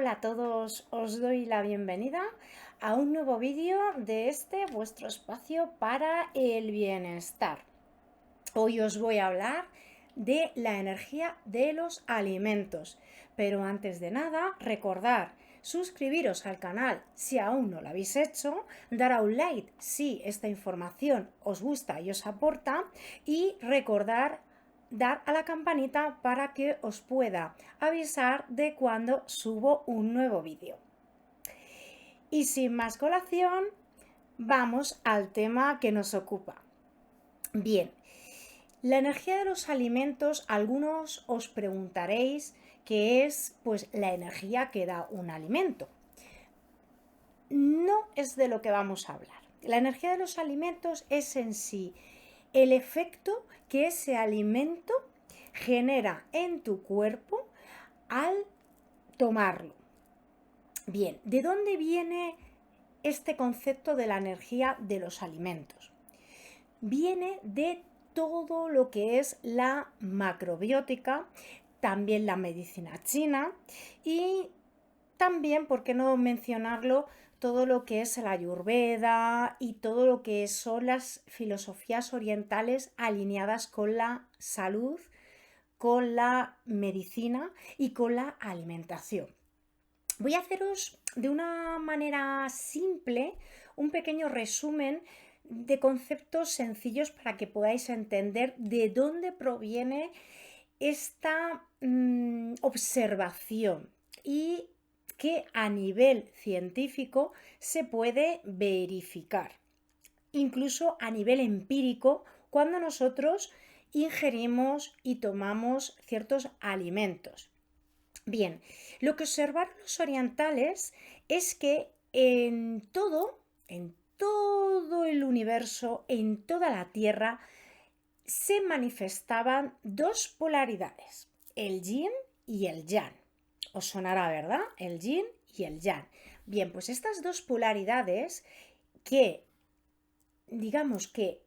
Hola a todos, os doy la bienvenida a un nuevo vídeo de este vuestro espacio para el bienestar. Hoy os voy a hablar de la energía de los alimentos, pero antes de nada recordar suscribiros al canal si aún no lo habéis hecho, dar a un like si esta información os gusta y os aporta y recordar dar a la campanita para que os pueda avisar de cuando subo un nuevo vídeo. Y sin más colación, vamos al tema que nos ocupa. Bien, la energía de los alimentos, algunos os preguntaréis qué es pues la energía que da un alimento. No es de lo que vamos a hablar. La energía de los alimentos es en sí el efecto que ese alimento genera en tu cuerpo al tomarlo. Bien, ¿de dónde viene este concepto de la energía de los alimentos? Viene de todo lo que es la macrobiótica, también la medicina china y también, ¿por qué no mencionarlo?, todo lo que es el Ayurveda y todo lo que son las filosofías orientales alineadas con la salud, con la medicina y con la alimentación. Voy a haceros de una manera simple un pequeño resumen de conceptos sencillos para que podáis entender de dónde proviene esta observación y que a nivel científico se puede verificar, incluso a nivel empírico, cuando nosotros ingerimos y tomamos ciertos alimentos. Bien, lo que observaron los orientales es que en todo el universo, en toda la Tierra, se manifestaban dos polaridades, el yin y el yang. Os sonará, ¿verdad? El yin y el yang. Bien, pues estas dos polaridades que, digamos que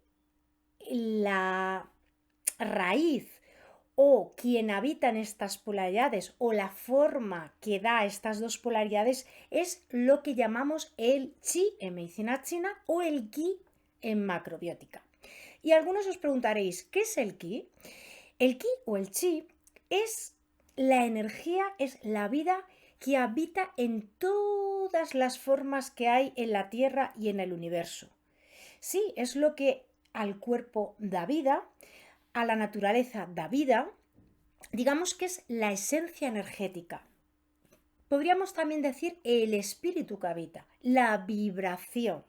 la raíz o quien habita en estas polaridades o la forma que da estas dos polaridades es lo que llamamos el chi en medicina china o el ki en macrobiótica. Y algunos os preguntaréis, ¿qué es el ki? El ki o el chi es la energía, es la vida que habita en todas las formas que hay en la Tierra y en el universo. Sí, es lo que al cuerpo da vida, a la naturaleza da vida, digamos que es la esencia energética. Podríamos también decir el espíritu que habita, la vibración.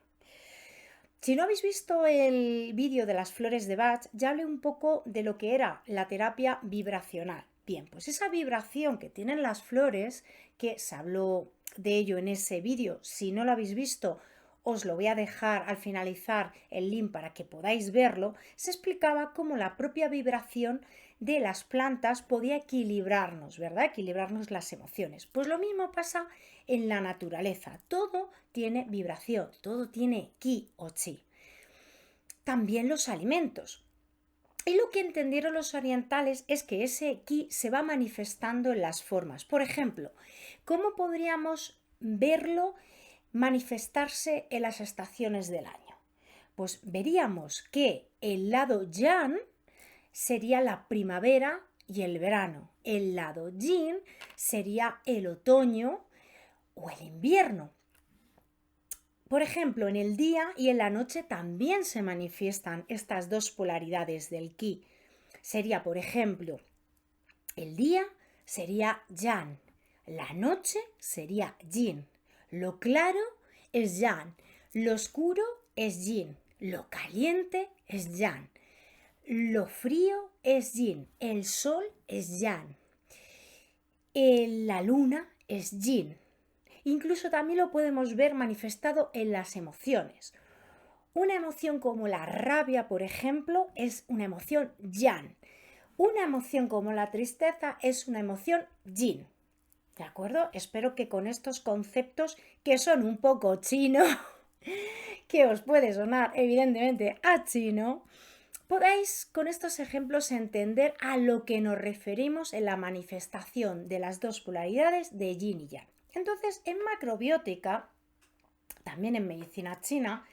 Si no habéis visto el vídeo de las flores de Bach, ya hablé un poco de lo que era la terapia vibracional. Bien, pues esa vibración que tienen las flores, que se habló de ello en ese vídeo, si no lo habéis visto, os lo voy a dejar al finalizar el link para que podáis verlo, se explicaba cómo la propia vibración de las plantas podía equilibrarnos, ¿verdad? Equilibrarnos las emociones. Pues lo mismo pasa en la naturaleza. Todo tiene vibración, todo tiene ki o chi. También los alimentos. Y lo que entendieron los orientales es que ese ki se va manifestando en las formas. Por ejemplo, ¿cómo podríamos verlo manifestarse en las estaciones del año? Pues veríamos que el lado yang sería la primavera y el verano. El lado yin sería el otoño o el invierno. Por ejemplo, en el día y en la noche también se manifiestan estas dos polaridades del ki. Sería, por ejemplo, el día sería yang, la noche sería yin. Lo claro es yang, lo oscuro es yin, lo caliente es yang, lo frío es yin, el sol es yang, la luna es yin. Incluso también lo podemos ver manifestado en las emociones. Una emoción como la rabia, por ejemplo, es una emoción yang. Una emoción como la tristeza es una emoción yin. ¿De acuerdo? Espero que con estos conceptos, que son un poco chino, que os puede sonar evidentemente a chino, podáis con estos ejemplos entender a lo que nos referimos en la manifestación de las dos polaridades de yin y yang. Entonces, en macrobiótica, también en medicina china,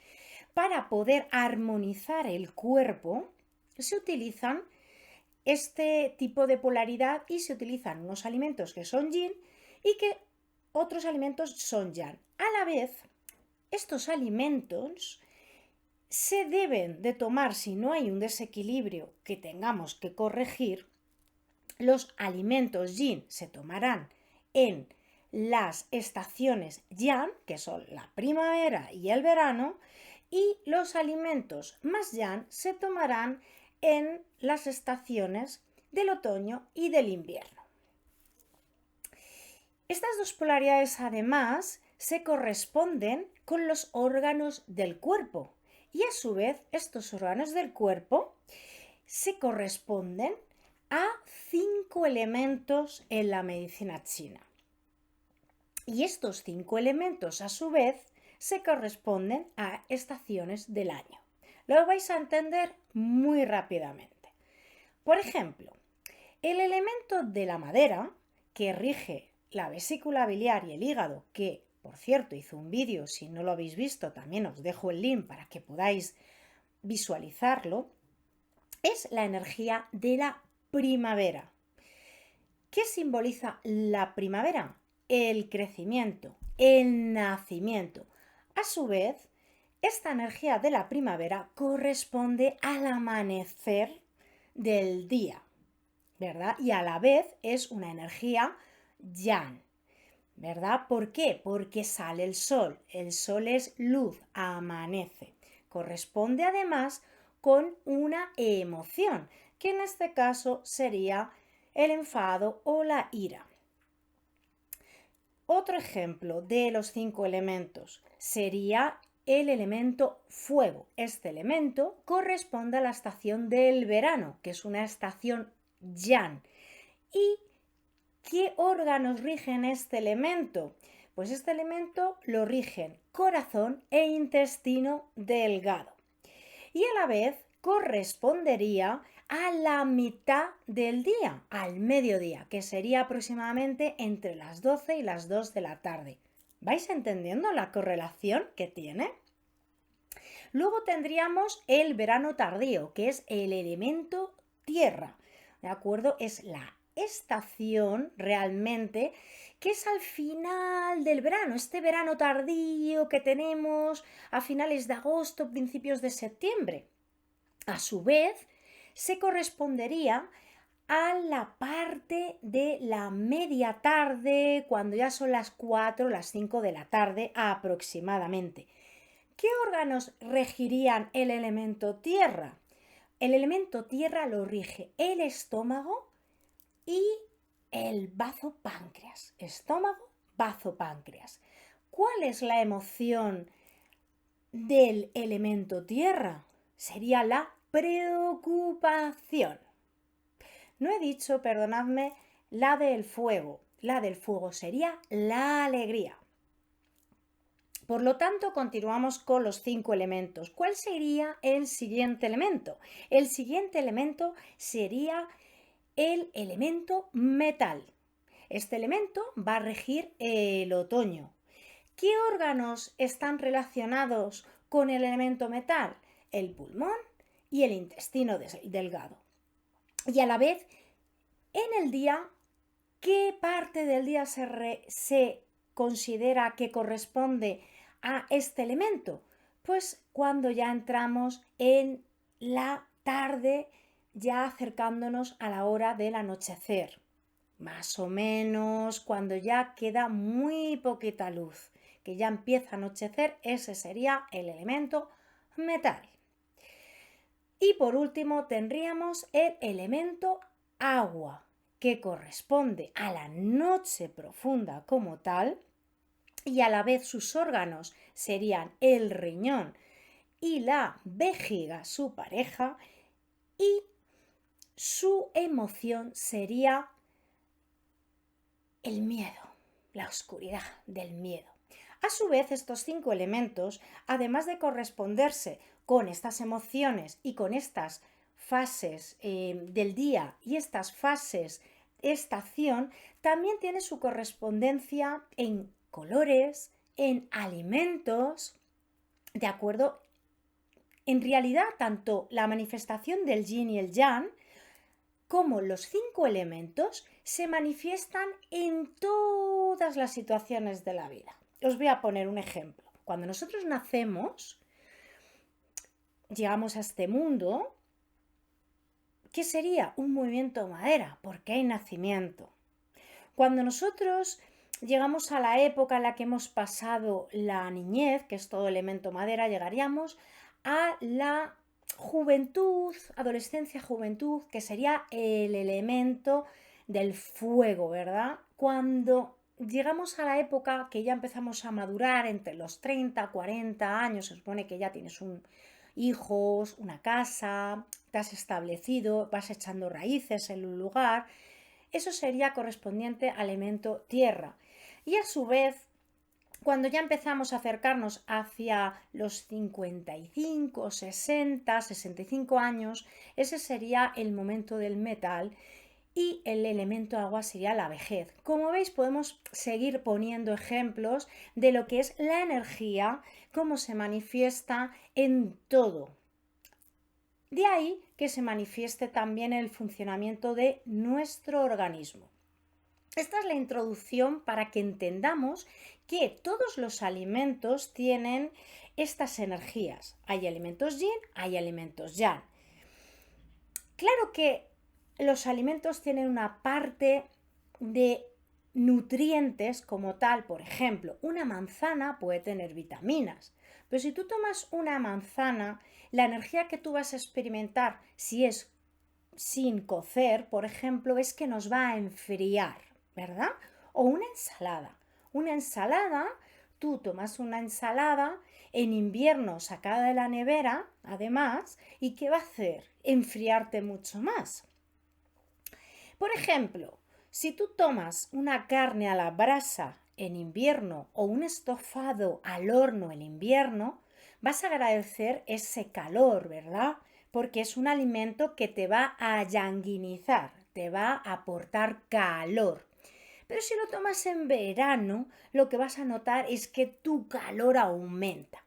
para poder armonizar el cuerpo, se utilizan este tipo de polaridad y se utilizan unos alimentos que son yin y que otros alimentos son yang. A la vez, estos alimentos se deben de tomar si no hay un desequilibrio que tengamos que corregir. Los alimentos yin se tomarán en las estaciones yang, que son la primavera y el verano, y los alimentos más yang se tomarán en las estaciones del otoño y del invierno. Estas dos polaridades además se corresponden con los órganos del cuerpo y a su vez estos órganos del cuerpo se corresponden a 5 elementos en la medicina china. Y estos 5 elementos a su vez se corresponden a estaciones del año. Lo vais a entender muy rápidamente. Por ejemplo, el elemento de la madera, que rige la vesícula biliar y el hígado, que por cierto hice un vídeo, si no lo habéis visto también os dejo el link para que podáis visualizarlo, es la energía de la primavera. ¿Qué simboliza la primavera? El crecimiento, el nacimiento. A su vez, esta energía de la primavera corresponde al amanecer del día, ¿verdad? Y a la vez es una energía yang, ¿verdad? ¿Por qué? Porque sale el sol es luz, amanece. Corresponde además con una emoción, que en este caso sería el enfado o la ira. Otro ejemplo de los 5 elementos sería el elemento fuego. Este elemento corresponde a la estación del verano, que es una estación yang. ¿Y qué órganos rigen este elemento? Pues este elemento lo rigen corazón e intestino delgado. Y a la vez correspondería a la mitad del día, al mediodía, que sería aproximadamente entre las 12 y las 2 de la tarde. ¿Vais entendiendo la correlación que tiene? Luego tendríamos el verano tardío, que es el elemento tierra, ¿de acuerdo? Es la estación realmente que es al final del verano, este verano tardío que tenemos a finales de agosto, principios de septiembre. A su vez, se correspondería a la parte de la media tarde, cuando ya son las 4 o las 5 de la tarde aproximadamente. ¿Qué órganos regirían el elemento tierra? El elemento tierra lo rige el estómago y el bazo páncreas. Estómago, bazo páncreas. ¿Cuál es la emoción del elemento tierra? Sería la preocupación. No he dicho, perdonadme, la del fuego. La del fuego sería la alegría. Por lo tanto, continuamos con los 5 elementos. ¿Cuál sería el siguiente elemento? El siguiente elemento sería el elemento metal. Este elemento va a regir el otoño. ¿Qué órganos están relacionados con el elemento metal? El pulmón y el intestino delgado. Y a la vez, en el día, ¿qué parte del día se considera que corresponde a este elemento? Pues cuando ya entramos en la tarde, ya acercándonos a la hora del anochecer. Más o menos cuando ya queda muy poquita luz, que ya empieza a anochecer, ese sería el elemento metal. Y por último tendríamos el elemento agua, que corresponde a la noche profunda como tal, y a la vez sus órganos serían el riñón y la vejiga, su pareja, y su emoción sería el miedo, la oscuridad del miedo. A su vez, estos 5 elementos, además de corresponderse con estas emociones y con estas fases del día y estas fases estación también tiene su correspondencia en colores, en alimentos, ¿de acuerdo? En realidad, tanto la manifestación del yin y el yang como los 5 elementos se manifiestan en todas las situaciones de la vida. Os voy a poner un ejemplo. Cuando nosotros nacemos, llegamos a este mundo, ¿qué sería? Un movimiento madera, porque hay nacimiento. Cuando nosotros llegamos a la época en la que hemos pasado la niñez, que es todo elemento madera, llegaríamos a la juventud, adolescencia, juventud, que sería el elemento del fuego, ¿verdad? Cuando llegamos a la época que ya empezamos a madurar entre los 30, 40 años, se supone que ya tienes hijos, una casa, te has establecido, vas echando raíces en un lugar, eso sería correspondiente al elemento tierra. Y a su vez, cuando ya empezamos a acercarnos hacia los 55, 60, 65 años, ese sería el momento del metal y el elemento agua sería la vejez. Como veis, podemos seguir poniendo ejemplos de lo que es la energía, cómo se manifiesta en todo. De ahí que se manifieste también el funcionamiento de nuestro organismo. Esta es la introducción para que entendamos que todos los alimentos tienen estas energías. Hay alimentos yin, hay alimentos yang. Claro que los alimentos tienen una parte de nutrientes como tal. Por ejemplo, una manzana puede tener vitaminas, pero si tú tomas una manzana, la energía que tú vas a experimentar si es sin cocer, por ejemplo, es que nos va a enfriar, ¿verdad? O una ensalada. Una ensalada, tú tomas una ensalada en invierno sacada de la nevera, además, ¿y qué va a hacer? Enfriarte mucho más. Por ejemplo, si tú tomas una carne a la brasa en invierno o un estofado al horno en invierno, vas a agradecer ese calor, ¿verdad? Porque es un alimento que te va a yanguinizar, te va a aportar calor. Pero si lo tomas en verano, lo que vas a notar es que tu calor aumenta.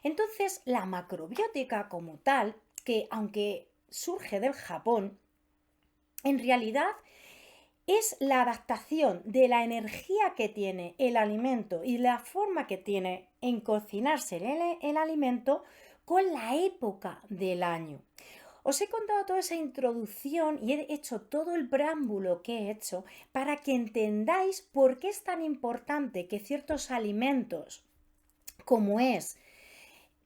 Entonces, la macrobiótica como tal, que aunque surge del Japón, en realidad es la adaptación de la energía que tiene el alimento y la forma que tiene en cocinarse el alimento con la época del año. Os he contado toda esa introducción y he hecho todo el preámbulo que he hecho para que entendáis por qué es tan importante que ciertos alimentos, como es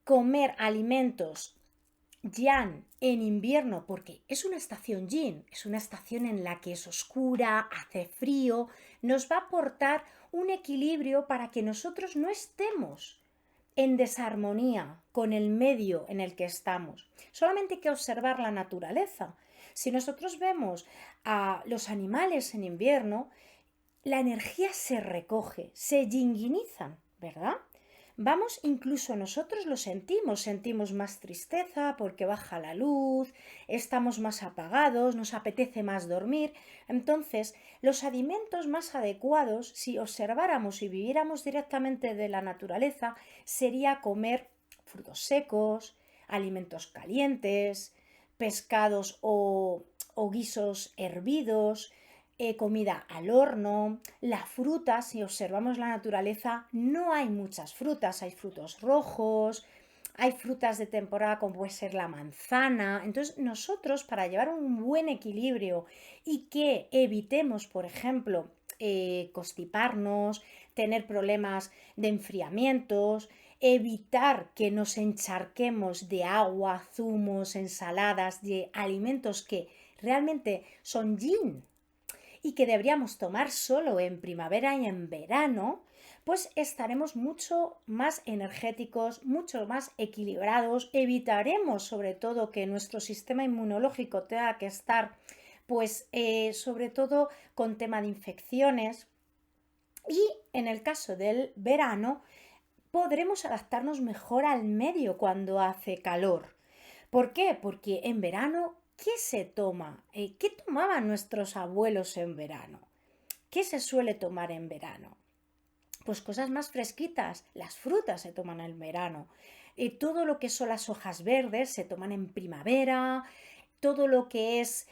comer alimentos yang en invierno, porque es una estación yin, es una estación en la que es oscura, hace frío, nos va a aportar un equilibrio para que nosotros no estemos en desarmonía con el medio en el que estamos. Solamente hay que observar la naturaleza. Si nosotros vemos a los animales en invierno, la energía se recoge, se yinguinizan, ¿verdad? Vamos, incluso nosotros lo sentimos más tristeza porque baja la luz, estamos más apagados, nos apetece más dormir. Entonces, los alimentos más adecuados, si observáramos y viviéramos directamente de la naturaleza, sería comer frutos secos, alimentos calientes, pescados o guisos hervidos, comida al horno, la fruta, si observamos la naturaleza, no hay muchas frutas, hay frutos rojos, hay frutas de temporada como puede ser la manzana. Entonces nosotros, para llevar un buen equilibrio y que evitemos, por ejemplo, constiparnos, tener problemas de enfriamientos, evitar que nos encharquemos de agua, zumos, ensaladas, de alimentos que realmente son yin y que deberíamos tomar solo en primavera y en verano, pues estaremos mucho más energéticos, mucho más equilibrados, evitaremos sobre todo que nuestro sistema inmunológico tenga que estar pues sobre todo con tema de infecciones, y en el caso del verano podremos adaptarnos mejor al medio cuando hace calor. ¿Por qué? Porque en verano ¿qué se toma? ¿Qué tomaban nuestros abuelos en verano? ¿Qué se suele tomar en verano? Pues cosas más fresquitas, las frutas se toman en verano, todo lo que son las hojas verdes se toman en primavera, todo lo que es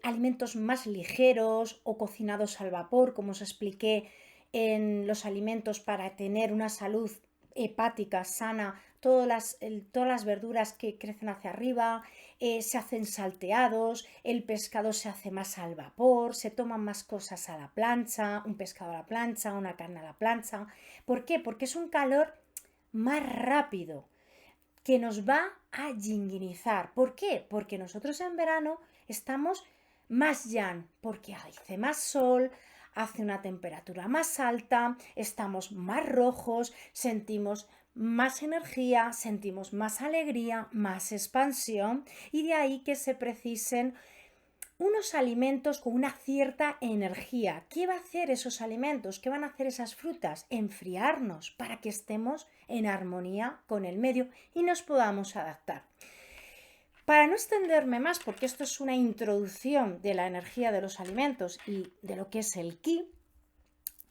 alimentos más ligeros o cocinados al vapor, como os expliqué en los alimentos para tener una salud hepática sana, todas las verduras que crecen hacia arriba, se hacen salteados, el pescado se hace más al vapor, se toman más cosas a la plancha, un pescado a la plancha, una carne a la plancha. ¿Por qué? Porque es un calor más rápido que nos va a yinguinizar. ¿Por qué? Porque nosotros en verano estamos más yan, porque hace más sol, hace una temperatura más alta, estamos más rojos, sentimos más energía, sentimos más alegría, más expansión y de ahí que se precisen unos alimentos con una cierta energía. ¿Qué va a hacer esos alimentos? ¿Qué van a hacer esas frutas? Enfriarnos para que estemos en armonía con el medio y nos podamos adaptar. Para no extenderme más, porque esto es una introducción de la energía de los alimentos y de lo que es el ki,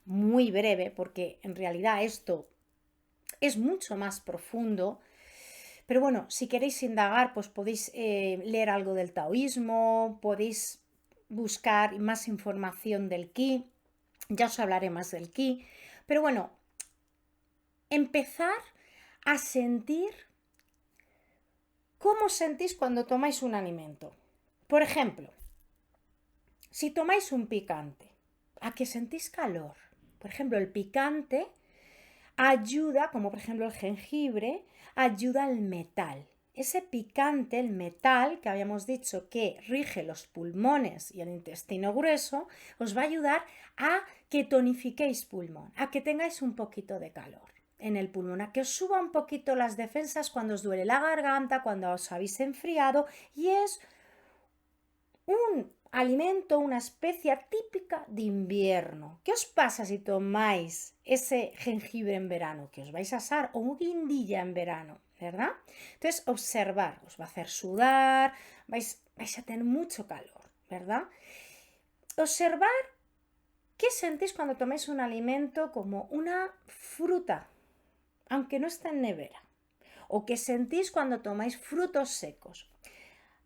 muy breve, porque en realidad esto es mucho más profundo. Pero bueno, si queréis indagar, pues podéis leer algo del taoísmo, podéis buscar más información del ki, ya os hablaré más del ki. Pero bueno, empezar a sentir cómo sentís cuando tomáis un alimento. Por ejemplo, si tomáis un picante, ¿a qué sentís calor? Por ejemplo, el picante ayuda, como por ejemplo el jengibre, ayuda al metal. Ese picante, el metal, que habíamos dicho que rige los pulmones y el intestino grueso, os va a ayudar a que tonifiquéis pulmón, a que tengáis un poquito de calor en el pulmón, a que os suba un poquito las defensas cuando os duele la garganta, cuando os habéis enfriado, y es un alimento, una especia típica de invierno. ¿Qué os pasa si tomáis ese jengibre en verano? Que os vais a asar o un guindilla en verano, ¿verdad? Entonces, observar, os va a hacer sudar, vais a tener mucho calor, ¿verdad? Observar qué sentís cuando tomáis un alimento como una fruta, aunque no esté en nevera, o qué sentís cuando tomáis frutos secos.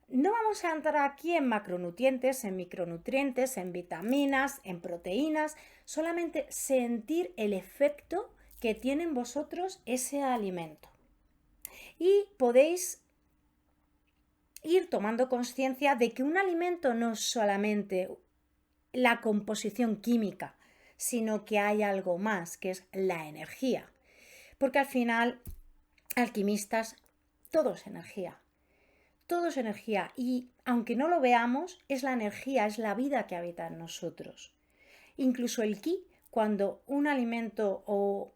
No vamos a entrar aquí en macronutrientes, en micronutrientes, en vitaminas, en proteínas, solamente sentir el efecto que tiene en vosotros ese alimento. Y podéis ir tomando conciencia de que un alimento no es solamente la composición química, sino que hay algo más, que es la energía. Porque al final, alquimistas, todo es energía. Todo es energía y aunque no lo veamos, es la energía, es la vida que habita en nosotros. Incluso el ki, cuando un alimento o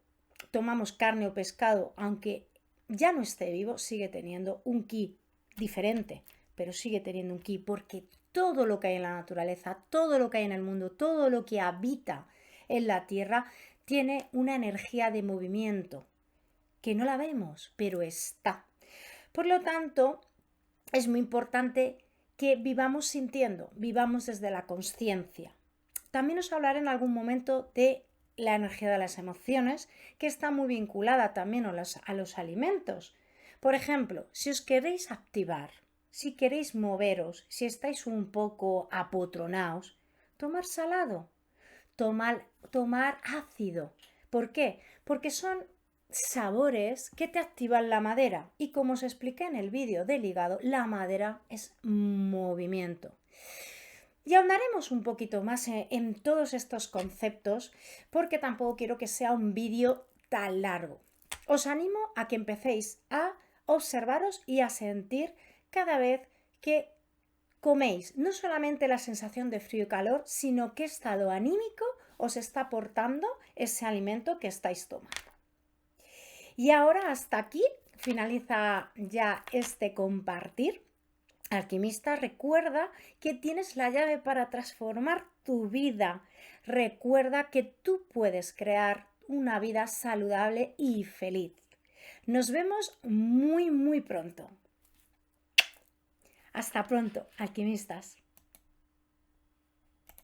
tomamos carne o pescado, aunque ya no esté vivo, sigue teniendo un ki diferente, pero sigue teniendo un ki porque todo lo que hay en la naturaleza, todo lo que hay en el mundo, todo lo que habita en la tierra, tiene una energía de movimiento que no la vemos, pero está. Por lo tanto, es muy importante que vivamos sintiendo, vivamos desde la consciencia. También os hablaré en algún momento de la energía de las emociones, que está muy vinculada también a los alimentos. Por ejemplo, si os queréis activar, si queréis moveros, si estáis un poco apotronados, tomar salado, tomar ácido. ¿Por qué? Porque son sabores que te activan la madera y como os expliqué en el vídeo del hígado, la madera es movimiento. Y ahondaremos un poquito más en todos estos conceptos porque tampoco quiero que sea un vídeo tan largo. Os animo a que empecéis a observaros y a sentir cada vez que coméis no solamente la sensación de frío y calor, sino qué estado anímico os está aportando ese alimento que estáis tomando. Y ahora hasta aquí finaliza ya este compartir. Alquimista, recuerda que tienes la llave para transformar tu vida. Recuerda que tú puedes crear una vida saludable y feliz. Nos vemos muy pronto. Hasta pronto, alquimistas.